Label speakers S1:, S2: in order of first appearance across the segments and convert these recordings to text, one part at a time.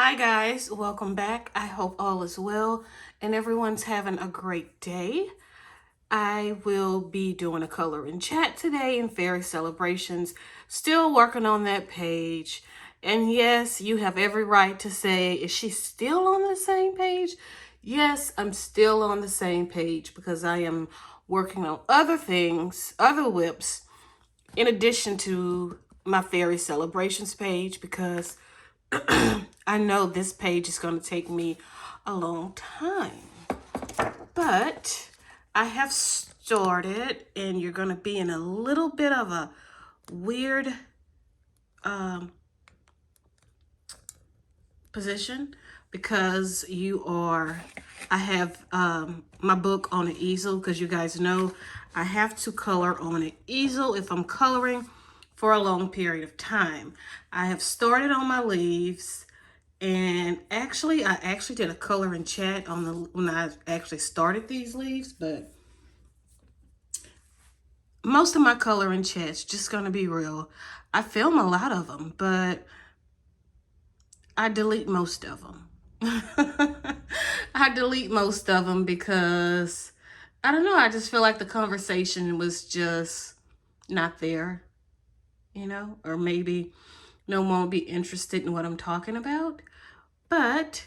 S1: Hi guys, welcome back. I hope all is well and everyone's having a great day. I will be doing a color and chat today in fairy celebrations. Still working on that page. And yes, you have every right to say, is she still on the same page? Yes, I'm still on the same page because I am working on other things, other whips, in addition to my fairy celebrations page because I know this page is going to take me a long time, but I have started and you're going to be in a little bit of a weird position because I have my book on an easel because you guys know I have to color on an easel if I'm coloring for a long period of time. I have started on my leaves. And I actually did a color and chat on when I actually started these leaves, but most of my color and chats, just gonna be real, I film a lot of them, but I delete most of them. I delete most of them because I don't know, I just feel like the conversation was just not there, or maybe no one will be interested in what I'm talking about. But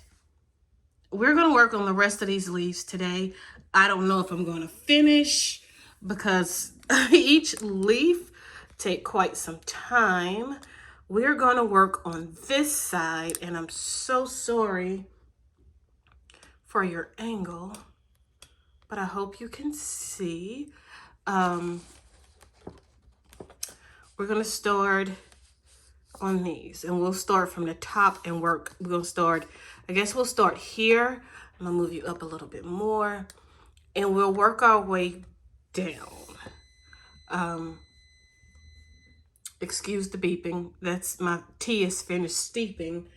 S1: we're going to work on the rest of these leaves today. I don't know if I'm going to finish because each leaf take quite some time. We're going to work on this side, and I'm so sorry for your angle, but I hope you can see. We're going to start on these, and we'll start from the top and work. We're going to start, I guess we'll start here. I'm going to move you up a little bit more. And we'll work our way down. Excuse the beeping. That's my tea is finished steeping.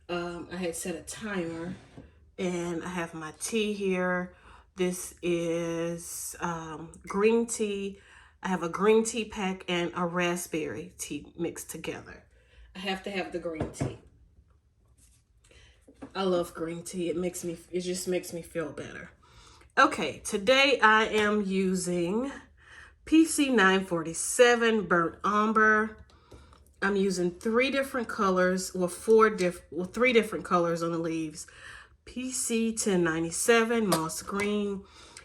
S1: I had set a timer and I have my tea here. This is green tea. I have a green tea pack and a raspberry tea mixed together. I have to have the green tea. I love green tea. It just makes me feel better. Okay, today I am using PC 947 Burnt Umbre. I'm using three different colors, three different colors on the leaves. PC 1097 Moss Green,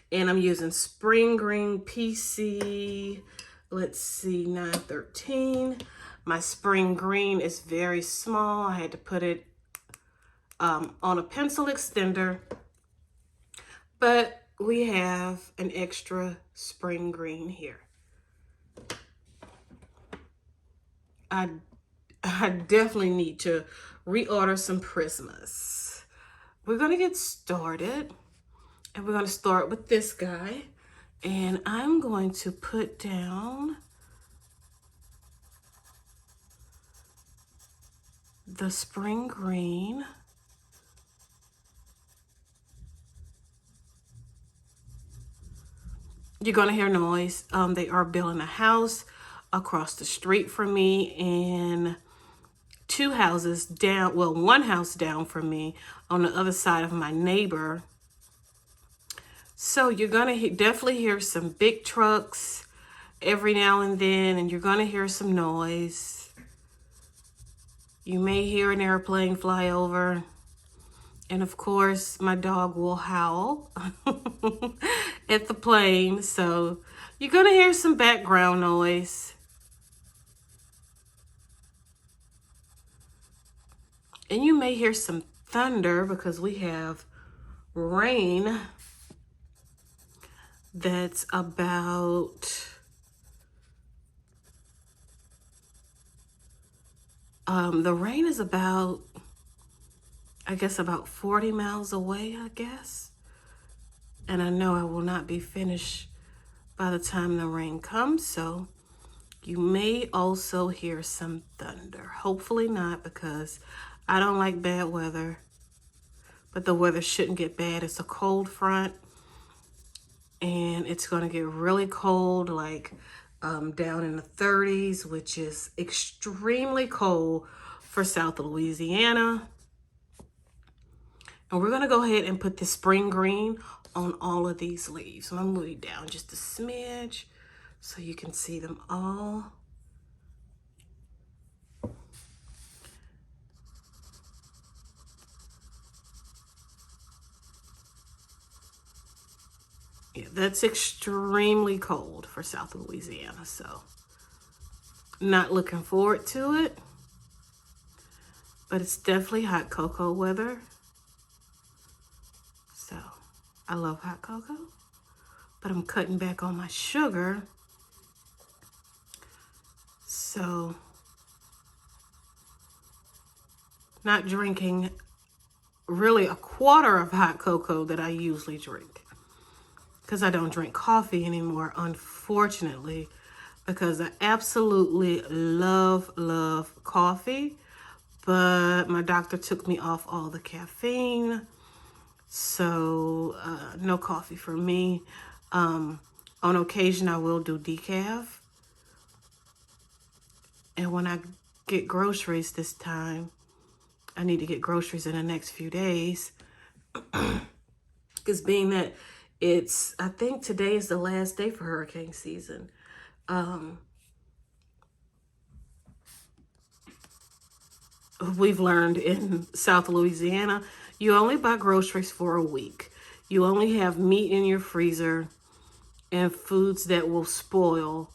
S1: and I'm using Spring Green PC, 913. My Spring Green is very small. I had to put it on a pencil extender, but we have an extra spring green here. I definitely need to reorder some Prismas. We're going to get started, and we're going to start with this guy. And I'm going to put down the spring green. You're going to hear noise. They are building a house across the street from me, and two houses down, well, one house down from me on the other side of my neighbor. So you're going to definitely hear some big trucks every now and then, and you're going to hear some noise. You may hear an airplane fly over. And of course, my dog will howl at the plane. So you're going to hear some background noise. And you may hear some thunder because we have rain that's about the rain is about, I guess, about 40 miles away, I guess. And I know I will not be finished by the time the rain comes, so you may also hear some thunder. Hopefully not, because I don't like bad weather, but the weather shouldn't get bad. It's a cold front, and it's going to get really cold, like down in the 30s, which is extremely cold for South Louisiana. And we're going to go ahead and put the spring green on all of these leaves. So I'm moving down just a smidge so you can see them all. Yeah, that's extremely cold for South Louisiana, so not looking forward to it. But it's definitely hot cocoa weather. So I love hot cocoa, but I'm cutting back on my sugar. So not drinking really a quarter of hot cocoa that I usually drink, because I don't drink coffee anymore, unfortunately, because I absolutely love coffee, but my doctor took me off all the caffeine, so no coffee for me. On occasion, I will do decaf, and when I get groceries this time, I need to get groceries in the next few days, because being that I think today is the last day for hurricane season. We've learned in South Louisiana, you only buy groceries for a week. You only have meat in your freezer and foods that will spoil.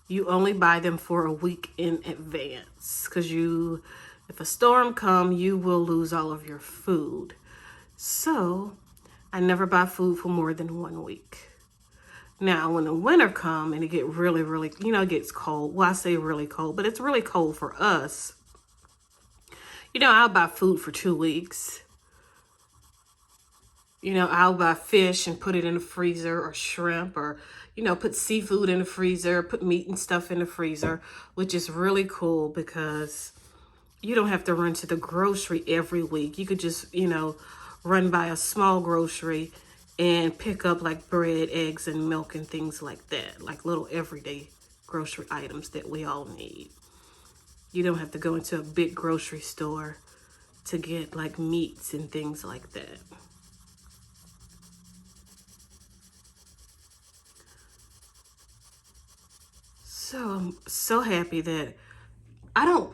S1: You only buy them for a week in advance, because if a storm comes, you will lose all of your food. So I never buy food for more than 1 week. Now, when the winter comes and it get really, it gets cold. Well, I say really cold, but it's really cold for us. I'll buy food for 2 weeks. I'll buy fish and put it in the freezer, or shrimp, or, put seafood in the freezer, put meat and stuff in the freezer, which is really cool because you don't have to run to the grocery every week. You could just, run by a small grocery and pick up like bread, eggs, and milk and things like that, like little everyday grocery items that we all need. You don't have to go into a big grocery store to get like meats and things like that. So I'm so happy that I don't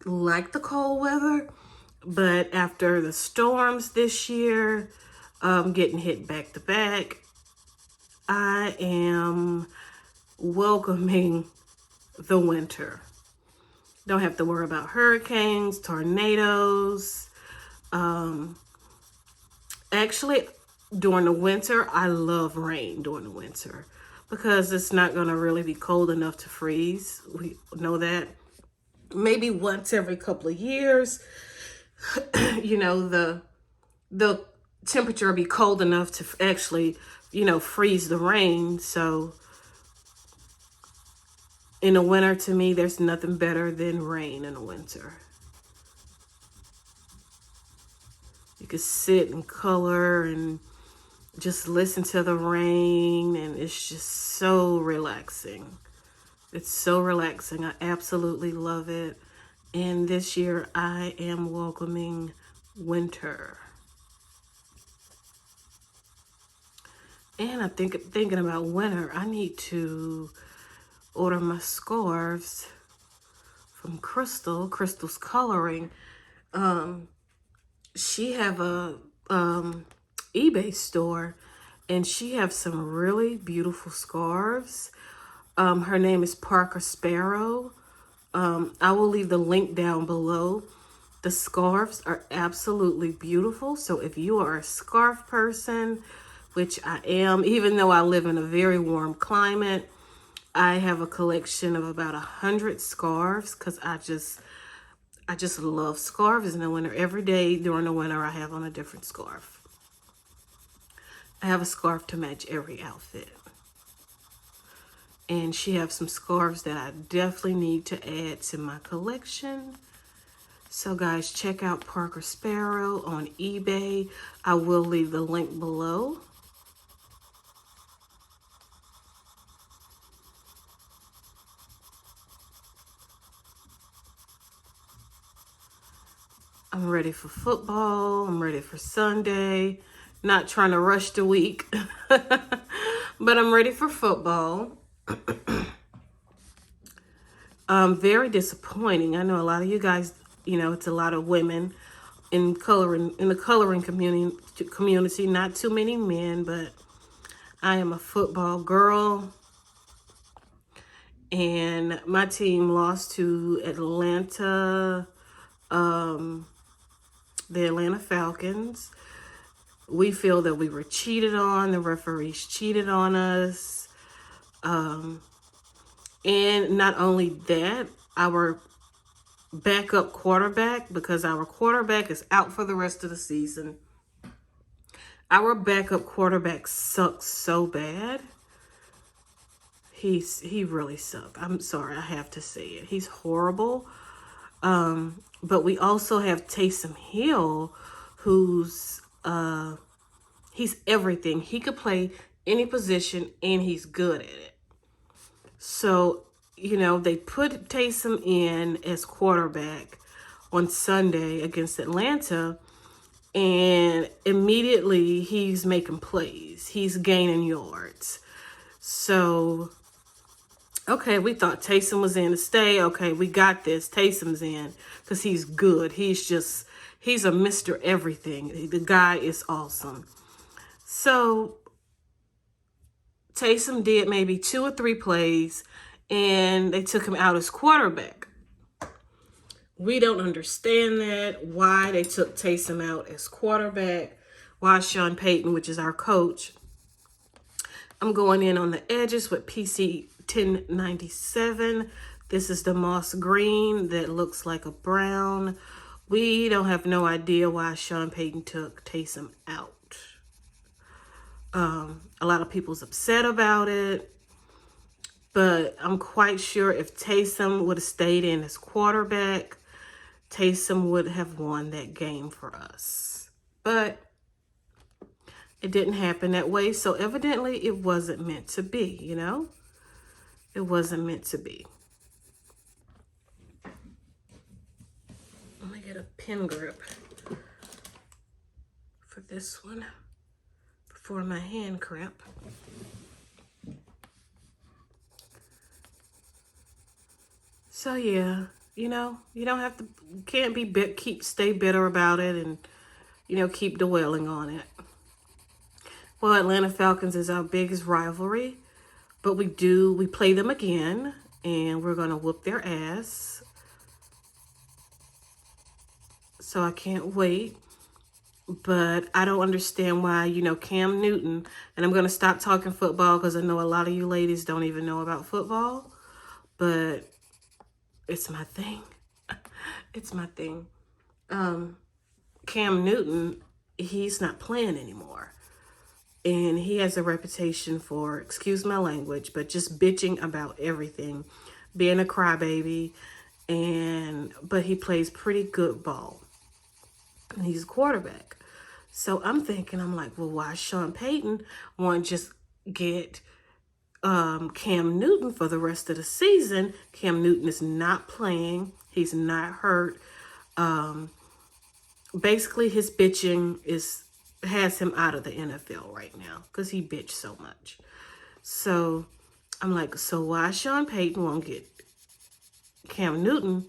S1: like the cold weather, but after the storms this year, getting hit back to back, I am welcoming the winter. Don't have to worry about hurricanes, tornadoes. Actually, during the winter, I love rain during the winter because it's not going to really be cold enough to freeze. We know that. Maybe once every couple of years, the temperature will be cold enough to actually, freeze the rain. So in the winter, to me, there's nothing better than rain in the winter. You can sit and color and just listen to the rain, and it's just so relaxing. It's so relaxing. I absolutely love it. And this year I am welcoming winter. And I'm thinking about winter. I need to order my scarves from Crystal's Coloring. She have a eBay store, and she have some really beautiful scarves. Her name is Parker Sparrow. I will leave the link down below. The scarves are absolutely beautiful. So if you are a scarf person, which I am, even though I live in a very warm climate, I have a collection of about 100 scarves because I just love scarves in the winter. Every day during the winter, I have on a different scarf. I have a scarf to match every outfit. And she has some scarves that I definitely need to add to my collection. So guys, check out Parker Sparrow on eBay. I will leave the link below. I'm ready for football. I'm ready for Sunday. Not trying to rush the week, but I'm ready for football. Very disappointing. I know a lot of you guys, it's a lot of women in the coloring community, not too many men, but I am a football girl. And my team lost to Atlanta, the Atlanta Falcons. We feel that we were cheated on. The referees cheated on us. And not only that, our backup quarterback, because our quarterback is out for the rest of the season. Our backup quarterback sucks so bad. He really sucks. I'm sorry, I have to say it. He's horrible. But we also have Taysom Hill, who's he's everything. He could play any position and he's good at it. So, they put Taysom in as quarterback on Sunday against Atlanta, and immediately he's making plays. He's gaining yards. So, okay, we thought Taysom was in to stay. Okay, we got this. Taysom's in because he's good. He's a Mr. Everything. The guy is awesome. So, Taysom did maybe 2 or 3 plays, and they took him out as quarterback. We don't understand that, why they took Taysom out as quarterback, why Sean Payton, which is our coach. I'm going in on the edges with PC 1097. This is the moss green that looks like a brown. We don't have no idea why Sean Payton took Taysom out. A lot of people's upset about it, but I'm quite sure if Taysom would have stayed in as quarterback, Taysom would have won that game for us. But it didn't happen that way, so evidently it wasn't meant to be, It wasn't meant to be. Let me get a pen grip for this one before my hand cramp. So yeah, you don't have to, can't be stay bitter about it and, keep dwelling on it. Well, Atlanta Falcons is our biggest rivalry, but we play them again, and we're going to whoop their ass. So I can't wait. But I don't understand why, Cam Newton, and I'm going to stop talking football because I know a lot of you ladies don't even know about football, but it's my thing. It's my thing. Cam Newton, he's not playing anymore. And he has a reputation for, excuse my language, but just bitching about everything, being a crybaby, but he plays pretty good ball. And he's a quarterback. So I'm like, well, why Sean Payton won't just get Cam Newton for the rest of the season? Cam Newton is not playing. He's not hurt. Basically, his bitching has him out of the NFL right now because he bitched so much. So I'm like, so why Sean Payton won't get Cam Newton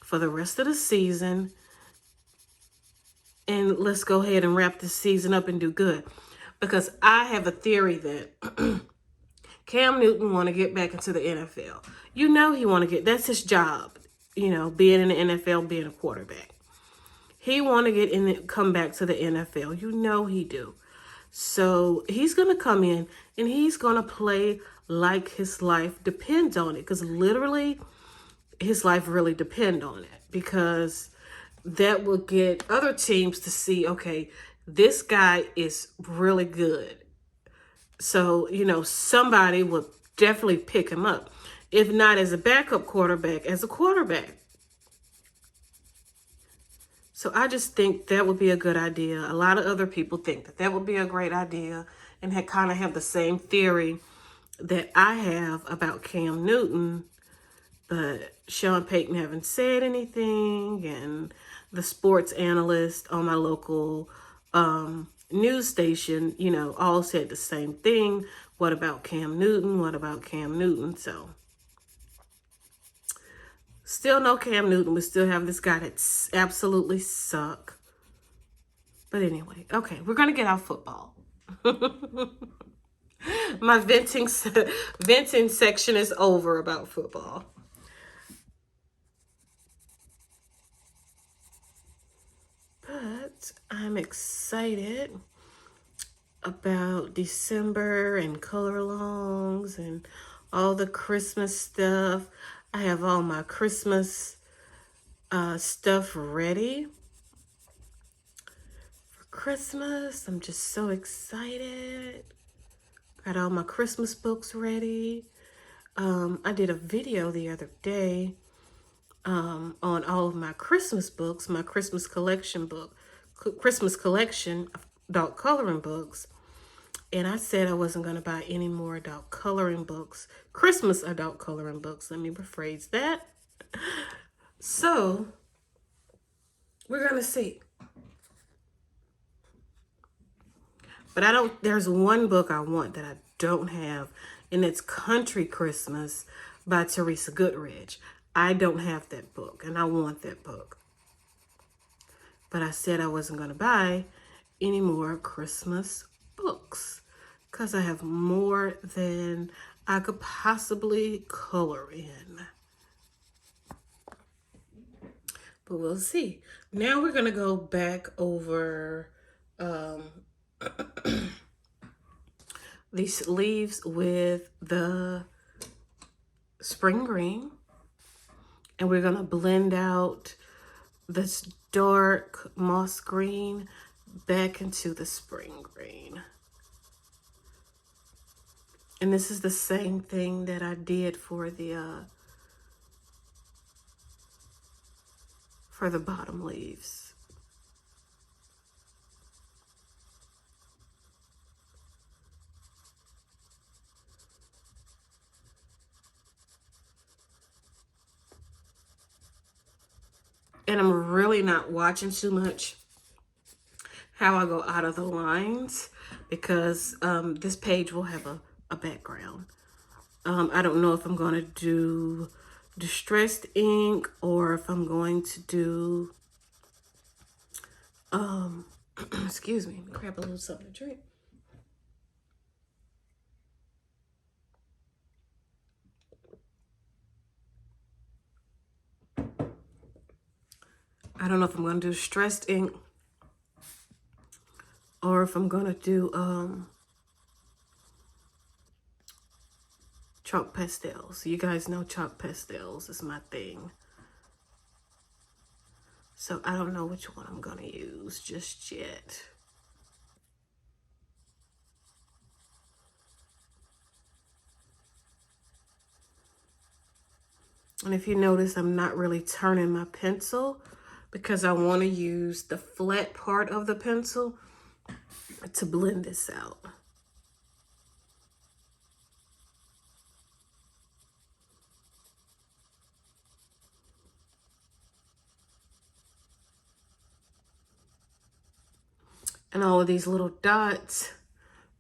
S1: for the rest of the season? And let's go ahead and wrap this season up and do good. Because I have a theory that Cam Newton want to get back into the NFL. He want to that's his job, being in the NFL, being a quarterback. He want to get in and come back to the NFL. He do. So he's going to come in and he's going to play like his life depends on it. Because literally, his life really depends on it. Because that will get other teams to see, okay, this guy is really good. So, somebody will definitely pick him up. If not as a backup quarterback, as a quarterback. So I just think that would be a good idea. A lot of other people think that would be a great idea and kind of have the same theory that I have about Cam Newton. But Sean Payton haven't said anything, and the sports analyst on my local news station, you know, all said the same thing. What about Cam Newton? What about Cam Newton? So still no Cam Newton. We still have this guy that's absolutely suck. But anyway, okay, we're going to get off football. My venting section is over about football. But I'm excited about December and color alongs and all the Christmas stuff. I have all my Christmas stuff ready for Christmas. I'm just so excited. Got all my Christmas books ready. I did a video the other day on all of my Christmas books, my Christmas collection of adult coloring books. And I said I wasn't going to buy any more adult coloring books, Christmas adult coloring books. Let me rephrase that. So we're going to see. But there's one book I want that I don't have, and it's Country Christmas by Teresa Goodrich. I don't have that book, and I want that book. But I said I wasn't going to buy any more Christmas books because I have more than I could possibly color in. But we'll see. Now we're going to go back over these leaves with the spring green. And we're going to blend out this dark moss green back into the spring green. And this is the same thing that I did for the bottom leaves. And I'm really not watching too much how I go out of the lines because this page will have a background. I don't know if I'm going to do distressed ink or if I'm going to do, excuse me, grab a little something to drink. I don't know if I'm going to do distressed ink or if I'm going to do chalk pastels. You guys know chalk pastels is my thing. So I don't know which one I'm going to use just yet. And if you notice, I'm not really turning my pencil because I want to use the flat part of the pencil to blend this out. And all of these little dots,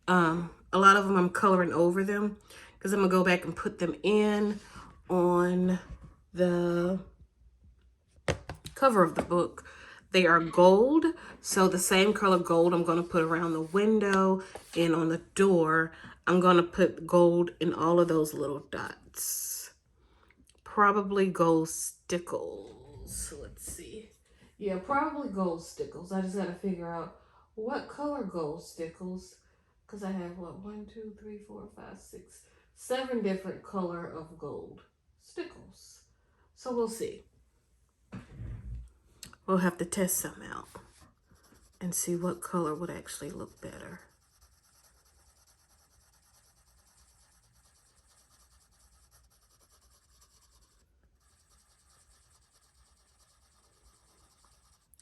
S1: a lot of them I'm coloring over them because I'm going to go back and put them in on the cover of the book. They are gold, so the same color gold I'm going to put around the window and on the door. I'm going to put gold in all of those little dots. Probably gold stickles. Let's see. Yeah, probably gold stickles. I just got to figure out what color gold stickles, because I have what, 1, 2, 3, 4, 5, 6, 7 different color of gold stickles. So we'll see. We'll have to test some out and see what color would actually look better.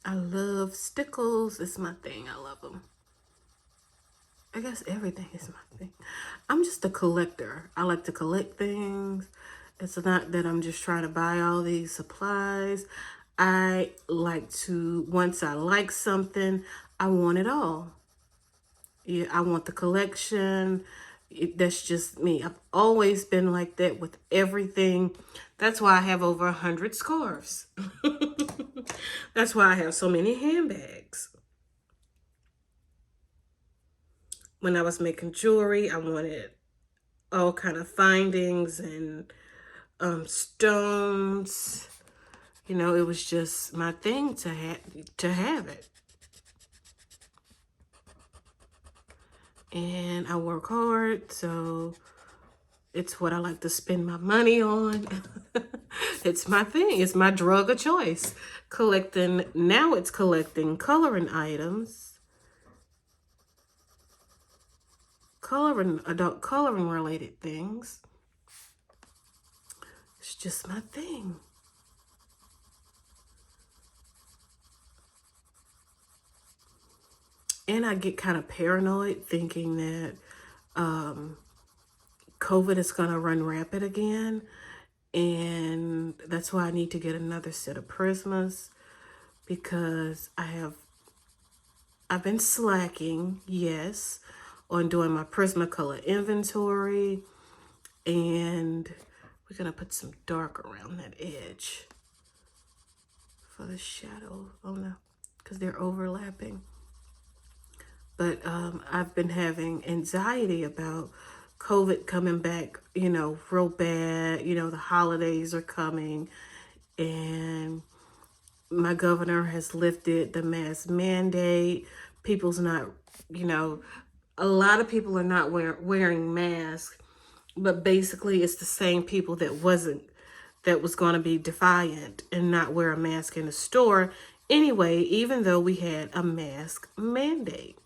S1: I love stickles. It's my thing. I love them. I guess everything is my thing. I'm just a collector. I like to collect things. It's not that I'm just trying to buy all these supplies. I like to, once I like something, I want it all. Yeah, I want the collection. That's just me. I've always been like that with everything. That's why I have over 100 scarves. That's why I have so many handbags. When I was making jewelry, I wanted all kind of findings and stones. You know, it was just my thing to have it. And I work hard, so it's what I like to spend my money on. It's my thing. It's my drug of choice. Now it's collecting coloring items. Adult coloring related things. It's just my thing. And I get kind of paranoid thinking that COVID is going to run rampant again. And that's why I need to get another set of Prismas, because I've been slacking, yes, on doing my Prismacolor inventory. And we're going to put some dark around that edge for the shadow. Oh no, because they're overlapping. But I've been having anxiety about COVID coming back, you know, real bad. You know, the holidays are coming, and my governor has lifted the mask mandate. People's not, you know, a lot of people are not wearing masks, but basically it's the same people that was going to be defiant and not wear a mask in the store anyway, even though we had a mask mandate.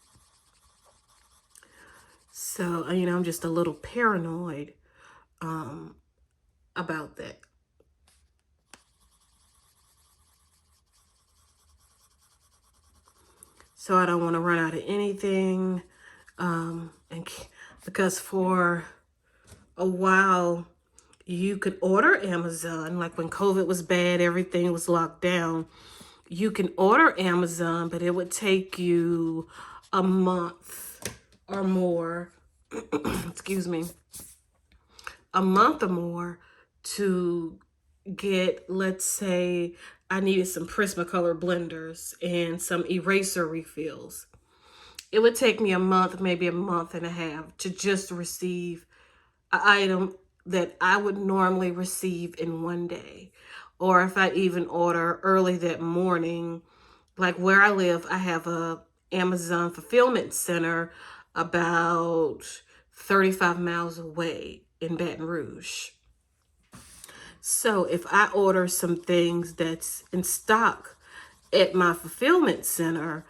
S1: So, you know, I'm just a little paranoid about that. So I don't want to run out of anything. And because for a while, you could order Amazon, like when COVID was bad, everything was locked down. You can order Amazon, but it would take you a month or more, excuse me, a month or more to get, let's say, I needed some Prismacolor blenders and some eraser refills. It would take me a month, maybe a month and a half, to just receive an item that I would normally receive in one day. Or if I even order early that morning, like where I live, I have a Amazon fulfillment center about 35 miles away in Baton Rouge. So if I order some things that's in stock at my fulfillment center,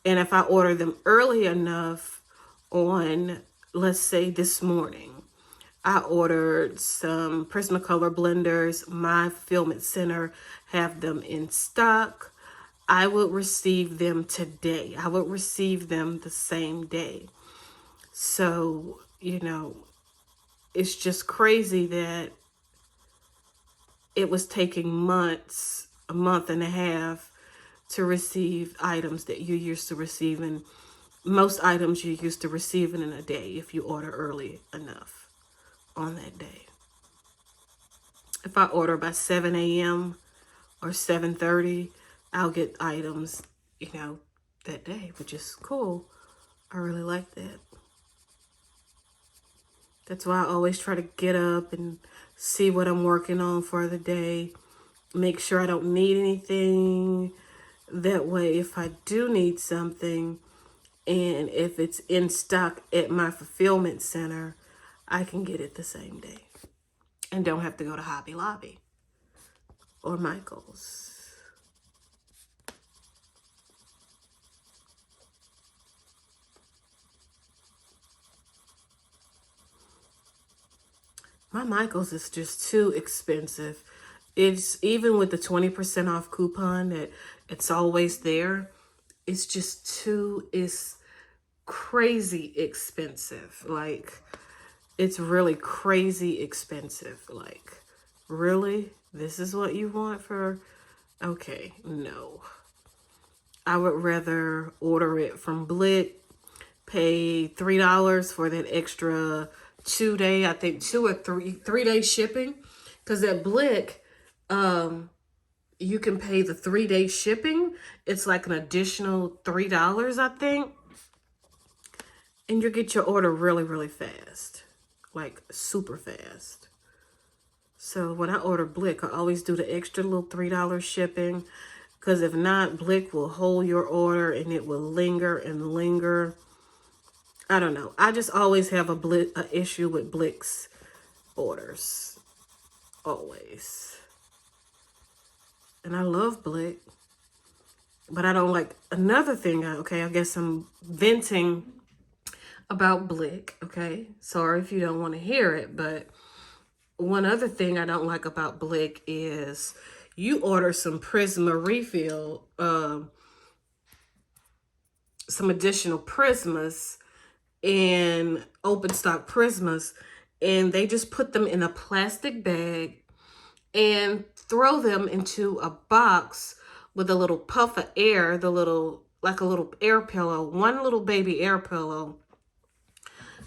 S1: and if I order them early enough on, let's say this morning, I ordered some Prismacolor blenders. My fulfillment center have them in stock. I would receive them today. I would receive them the same day. So, you know, it's just crazy that it was taking months, a month and a half, to receive items that you're used to receiving. Most items you're used to receiving in a day if you order early enough on that day. If I order by 7 a.m. or 7:30, I'll get items, you know, that day, which is cool. I really like that. That's why I always try to get up and see what I'm working on for the day. Make sure I don't need anything. That way, if I do need something, and if it's in stock at my fulfillment center, I can get it the same day and don't have to go to Hobby Lobby or Michael's. My Michael's is just too expensive. It's even with the 20% off coupon that it's always there. It's just it's crazy expensive. Like, it's really crazy expensive. Like, really? This is what you want for Okay, no. I would rather order it from Blick, pay $3 for that extra 2 day, I think 2 or 3 day shipping. Because at Blick, you can pay the 3 day shipping. It's like an additional $3, I think. And you get your order really, really fast. Like super fast. So when I order Blick, I always do the extra little $3 shipping. Because if not, Blick will hold your order and it will linger and linger. I don't know. I just always have a issue with Blick's orders. Always. And I love Blick. But I don't like another thing. Okay, I guess I'm venting about Blick. Okay, sorry if you don't want to hear it. But one other thing I don't like about Blick is you order some Prisma refill, some additional Prismas and open stock Prismas, and they just put them in a plastic bag and throw them into a box with a little puff of air, like a little air pillow, one little baby air pillow.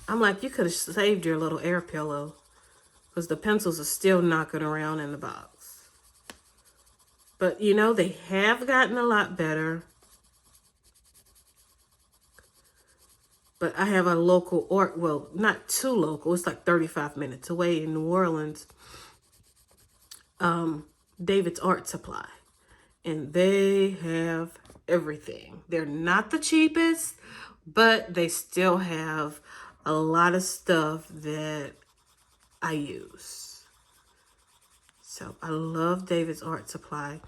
S1: I'm like, you could have saved your little air pillow because the pencils are still knocking around in the box. But you know, they have gotten a lot better. But I have a local art, well, not too local. It's like 35 minutes away in New Orleans. David's Art Supply. And they have everything. They're not the cheapest, but they still have a lot of stuff that I use. So I love David's Art Supply.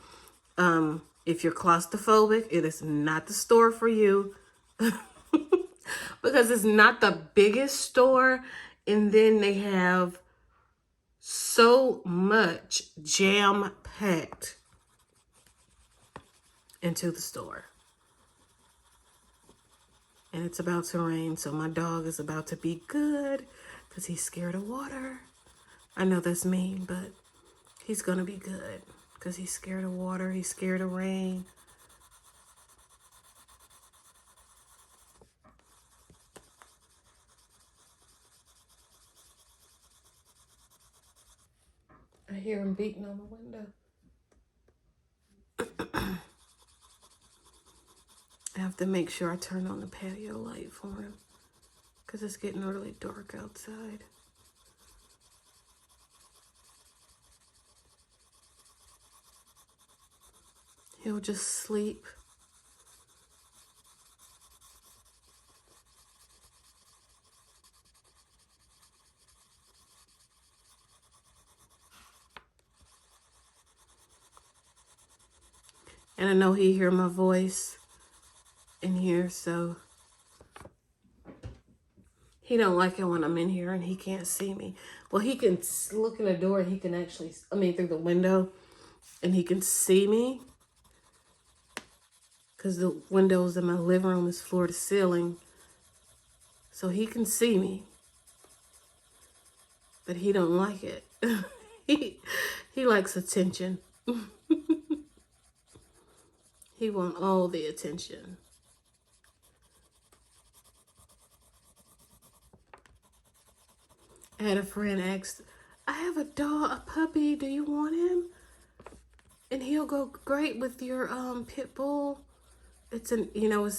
S1: If you're claustrophobic, it is not the store for you. Because it's not the biggest store, and then they have so much jam-packed into the store. And it's about to rain, so my dog is about to be good because he's scared of water. I know that's mean, but he's going to be good because he's scared of water. He's scared of rain. I hear him beating on the window. I have to make sure I turn on the patio light for him because it's getting really dark outside. He'll just sleep. And I know he hear my voice in here, so he don't like it when I'm in here and he can't see me. Well, he can look in the door and he can actually, through the window, and he can see me. Because the windows in my living room is floor to ceiling. So he can see me. But he don't like it. he likes attention. He wants all the attention. I had a friend ask, I have a dog, a puppy, do you want him? And he'll go great with your pit bull. It's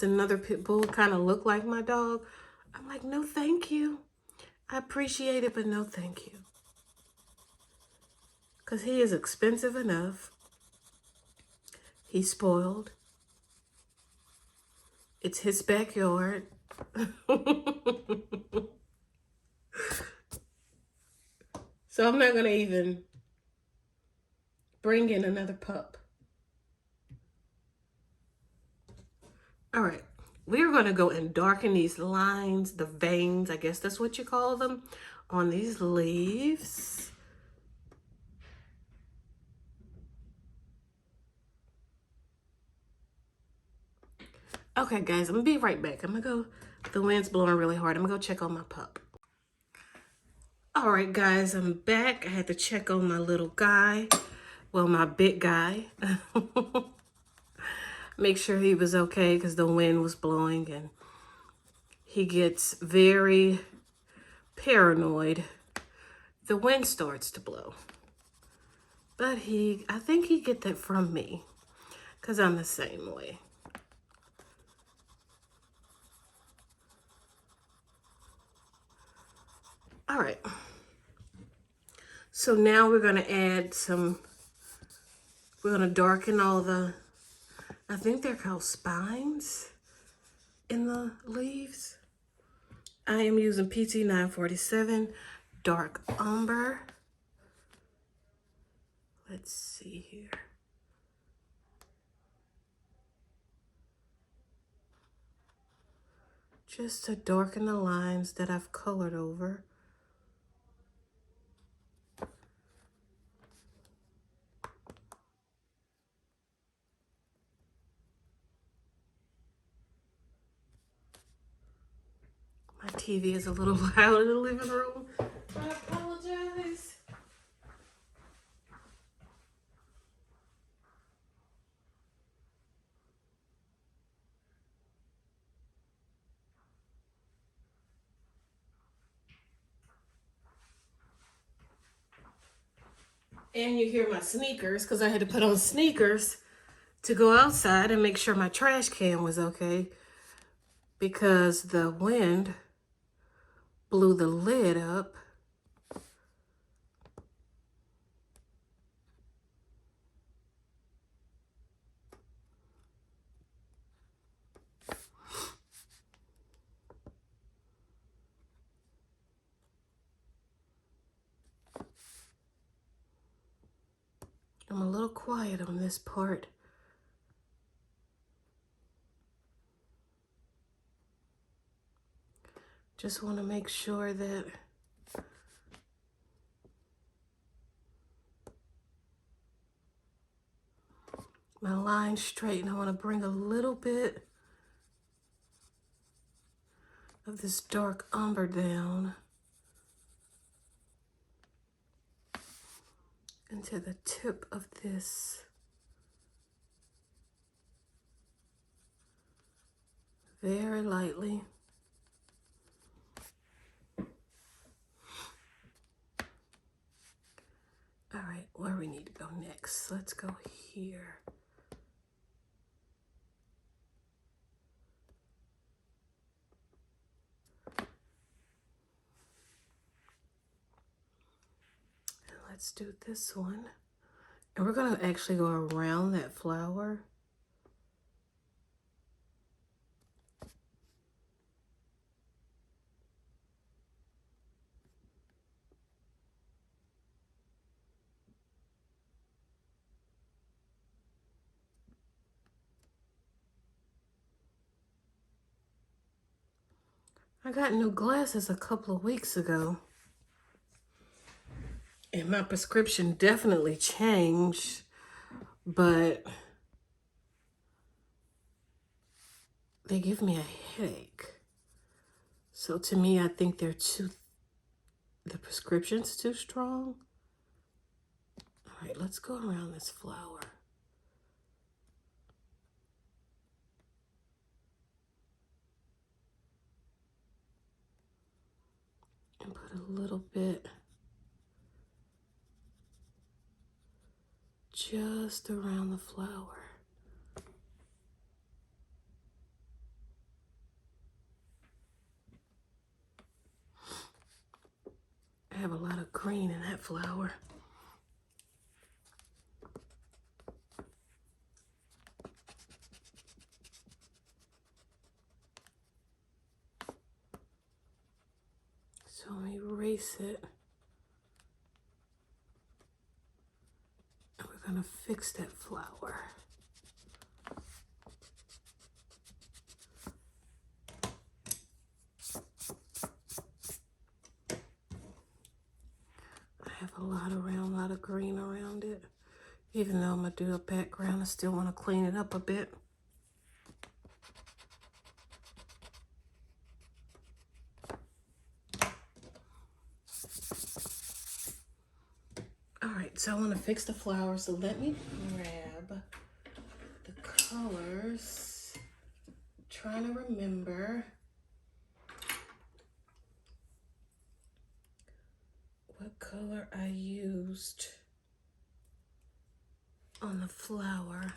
S1: another pit bull, kind of look like my dog. I'm like, no, thank you. I appreciate it, but no, thank you. Because he is expensive enough. He's spoiled. It's his backyard. So I'm not going to even bring in another pup. All right. We're going to go and darken these lines, the veins, I guess that's what you call them, on these leaves. Okay, guys, I'm going to be right back. I'm going to go, the wind's blowing really hard. I'm going to go check on my pup. All right, guys, I'm back. I had to check on my little guy. Well, my big guy. Make sure he was okay because the wind was blowing and he gets very paranoid. The wind starts to blow. But I think he get that from me because I'm the same way. All right. So now we're going to add we're going to darken all I think they're called spines in the leaves. I am using PT 947 Dark Umbre. Let's see here. Just to darken the lines that I've colored over. My TV is a little loud in the living room. I apologize. And you hear my sneakers because I had to put on sneakers to go outside and make sure my trash can was okay because the wind blew the lid up. I'm a little quiet on this part. Just want to make sure that my line's straight, and I want to bring a little bit of this dark umber down into the tip of this. Very lightly. All right, where we need to go next? Let's go here. And let's do this one. And we're gonna actually go around that flower. I got new glasses a couple of weeks ago. And my prescription definitely changed, but they give me a headache. So to me, I think the prescription's too strong. All right, let's go around this flower. And put a little bit just around the flower. I have a lot of green in that flower. So let me erase it. And we're gonna fix that flower. I have a lot of green around it. Even though I'm gonna do a background, I still wanna clean it up a bit. All right, So I want to fix the flowers, so let me grab the colors. Trying to remember what color I used on the flower.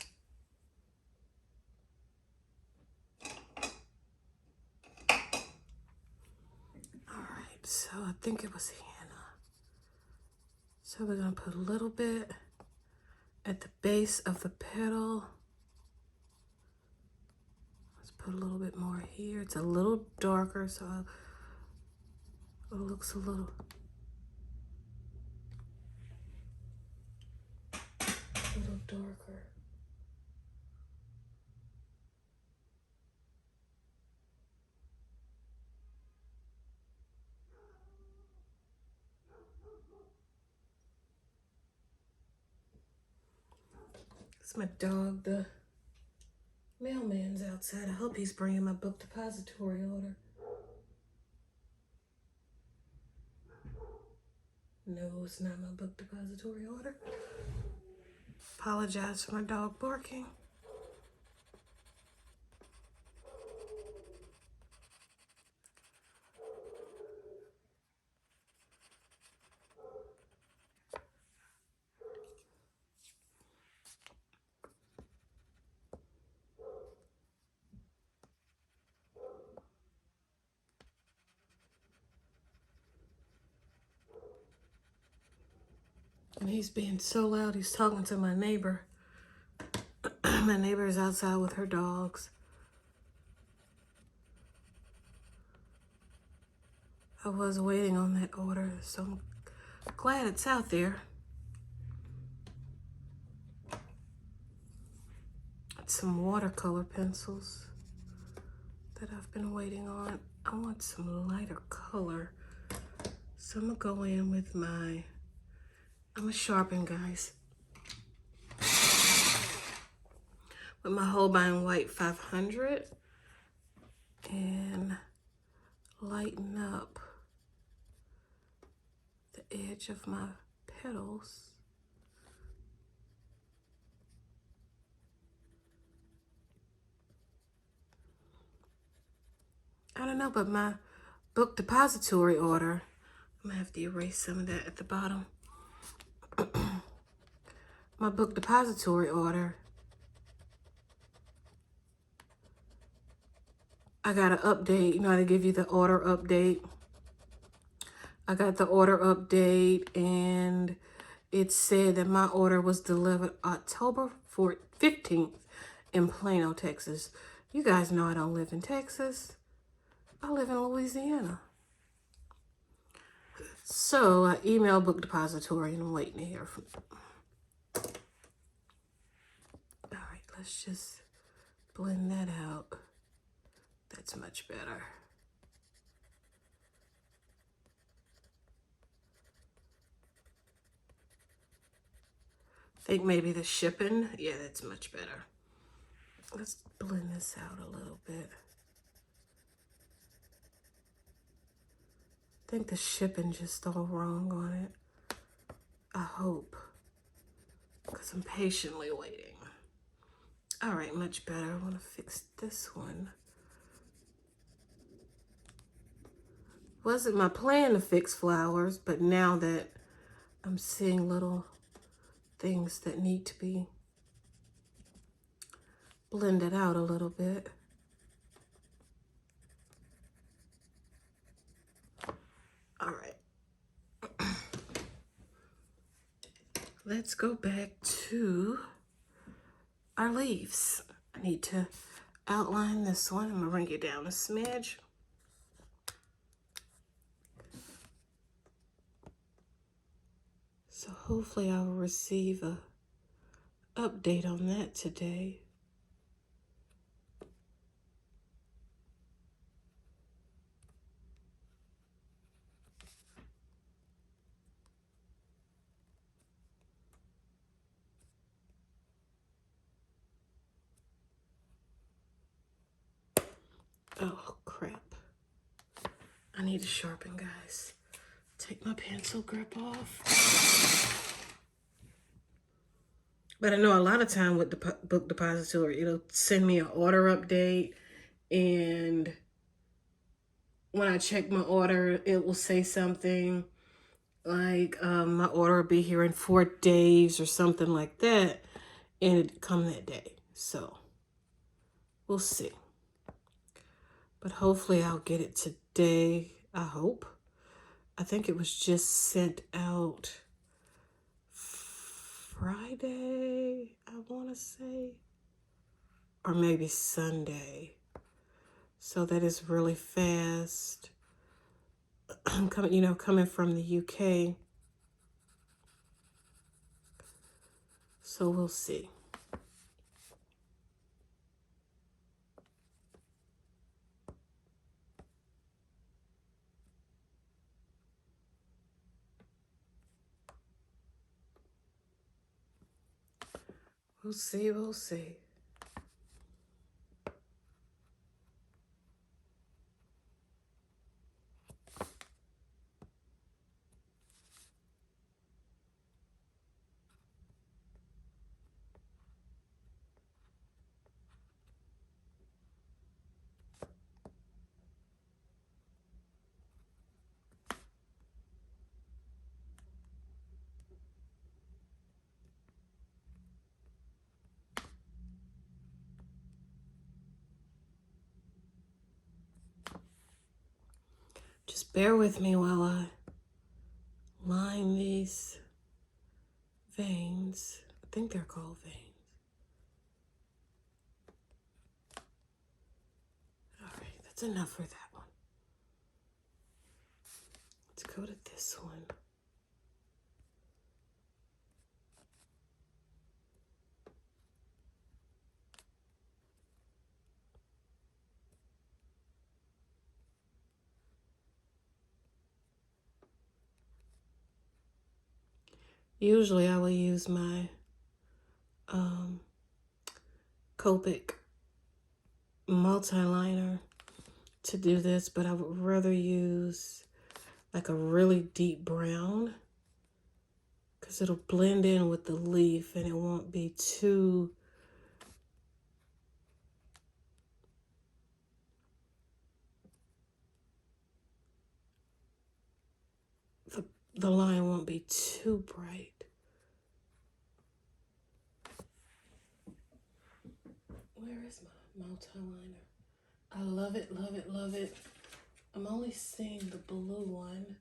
S1: Alright, so I think it was henna. So we're going to put a little bit at the base of the petal. Let's put a little bit more here. It's a little darker, so it looks a little darker. It's my dog, the mailman's outside. I hope he's bringing my book depository order. No, it's not my book depository order. Apologize for my dog barking. And he's being so loud, he's talking to my neighbor. My neighbor is outside with her dogs. I was waiting on that order, so I'm glad it's out there. Some watercolor pencils that I've been waiting on. I want some lighter color. So I'm gonna go in with I'm gonna sharpen, guys. With my Holbein White 500 and lighten up the edge of my petals. I don't know, but my book depository order, I'm gonna have to erase some of that at the bottom. My book depository order, I got an update. You know how they give you the order update? I got the order update, and it said that my order was delivered October 15th in Plano, Texas. You guys know I don't live in Texas. I live in Louisiana. So I emailed book depository and I'm waiting to hear from them. All right, let's just blend that out. That's much better. I think maybe the shipping, yeah, that's much better. Let's blend this out a little bit. I think the shipping just all wrong on it. I hope, because I'm patiently waiting. All right, much better. I want to fix this one. Wasn't my plan to fix flowers, but now that I'm seeing little things that need to be blended out a little bit. All right. Let's go back to our leaves. I need to outline this one. I'm gonna bring it down a smidge. So hopefully I will receive a update on that today. Oh, crap. I need to sharpen, guys. Take my pencil grip off. But I know a lot of time with the book depository, it'll send me an order update, and when I check my order, it will say something like my order will be here in 4 days or something like that, and it come that day. So we'll see. But hopefully I'll get it today. I hope. I think it was just sent out Friday, I want to say, or maybe Sunday. So that is really fast. I'm coming from the UK. So we'll see. We'll see, we'll see. Just bear with me while I line these veins. I think they're called veins. All right, that's enough for that one. Let's go to this one. Usually I will use my Copic multi-liner to do this, but I would rather use like a really deep brown because it'll blend in with the leaf and it won't be too the line won't be too bright. Where is my multi-liner? I love it, love it, love it. I'm only seeing the blue one.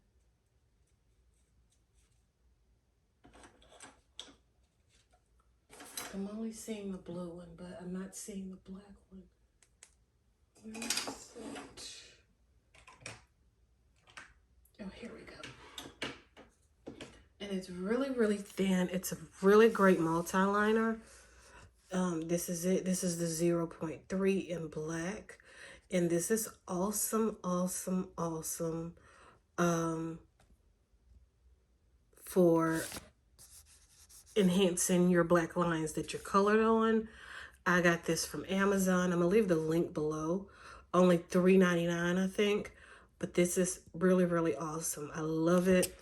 S1: I'm only seeing the blue one, but I'm not seeing the black one. Where is it? Oh, here we go. And it's really, really thin. It's a really great multi-liner. This is it. This is the 0.3 in black. And this is awesome, awesome, awesome for enhancing your black lines that you're colored on. I got this from Amazon. I'm going to leave the link below. Only $3.99, I think. But this is really, really awesome. I love it.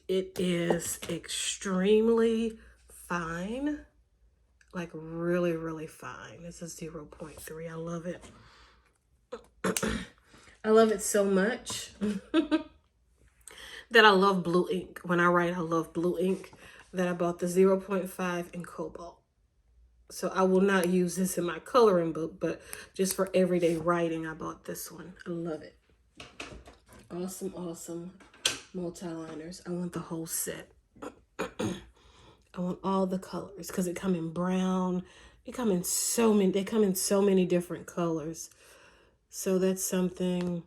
S1: It is extremely fine. Like really, really fine. This is 0.3. I love it. I love it so much that I love blue ink. When I write, I love blue ink. That I bought the 0.5 in cobalt. So I will not use this in my coloring book, but just for everyday writing, I bought this one. I love it. Awesome, awesome multi-liners. I want the whole set. I want all the colors because it come in brown. They come in so many different colors. So that's something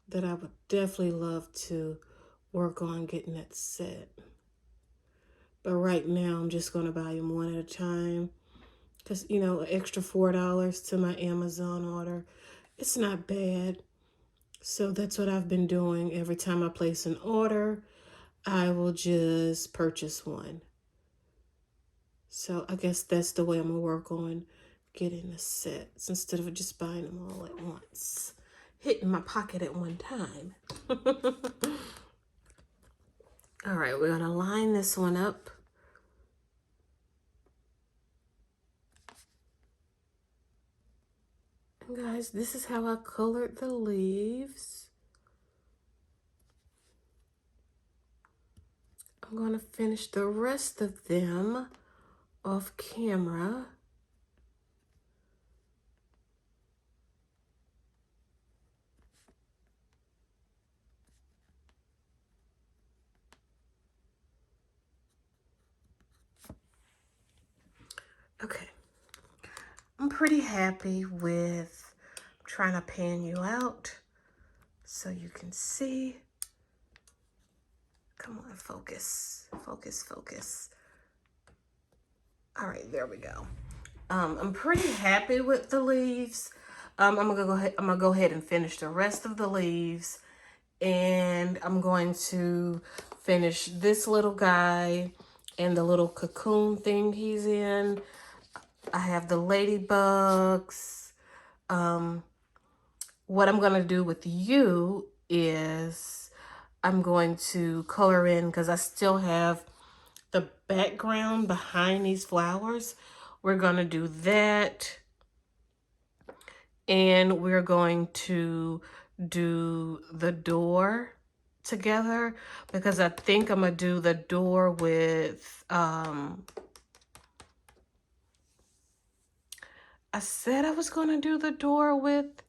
S1: that I would definitely love to work on getting that set. But right now, I'm just going to buy them one at a time. Because, you know, an extra $4 to my Amazon order, it's not bad. So that's what I've been doing. Every time I place an order, I will just purchase one. So I guess that's the way I'm going to work on getting the sets instead of just buying them all at once. Hitting my pocket at one time. All right, we're going to line this one up Guys, this is how I colored the leaves. I'm going to finish the rest of them off camera. Okay, I'm pretty happy with trying to pan you out so you can see. Come on, focus, focus, focus. All right, there we go. I'm pretty happy with the leaves. I'm gonna go ahead and finish the rest of the leaves, and I'm going to finish this little guy and the little cocoon thing he's in. I have the ladybugs. What I'm gonna do with you is I'm going to color in, because I still have the background behind these flowers. We're gonna do that. And we're going to do the door together, because I think I'm gonna do the door with, I said I was gonna do the door with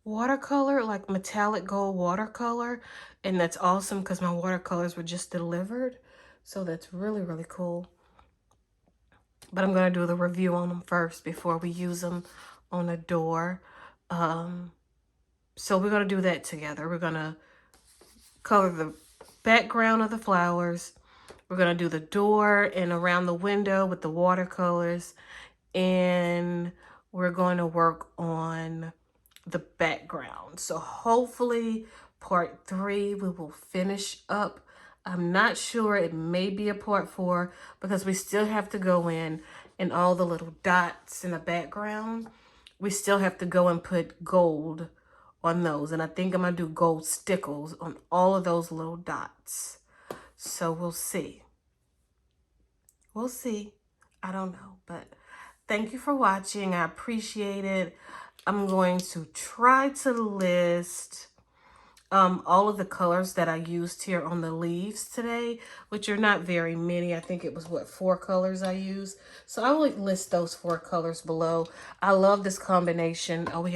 S1: watercolor, like metallic gold watercolor. And that's awesome because my watercolors were just delivered. So that's really, really cool. But I'm gonna do the review on them first before we use them on a door. So we're going to do that together. We're going to color the background of the flowers. We're going to do the door and around the window with the watercolors. And we're going to work on the background. So hopefully part 3 we will finish up. I'm not sure. It may be a part 4 because we still have to go in and all the little dots in the background. We still have to go and put gold on those. And I think I'm going to do gold stickles on all of those little dots. So we'll see. We'll see. I don't know. But thank you for watching. I appreciate it. I'm going to try to list all of the colors that I used here on the leaves today, which are not very many. I think it was, what, 4 colors I used. So I will list those 4 colors below. I love this combination. Oh,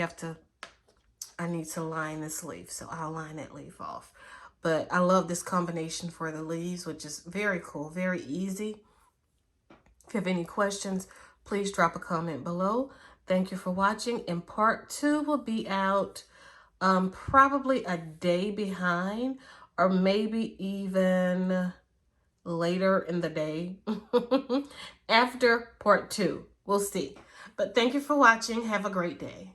S1: I need to line this leaf, so I'll line that leaf off. But I love this combination for the leaves, which is very cool, very easy. If you have any questions, please drop a comment below. Thank you for watching. And part 2 will be out probably a day behind, or maybe even later in the day after part 2. We'll see. But thank you for watching. Have a great day.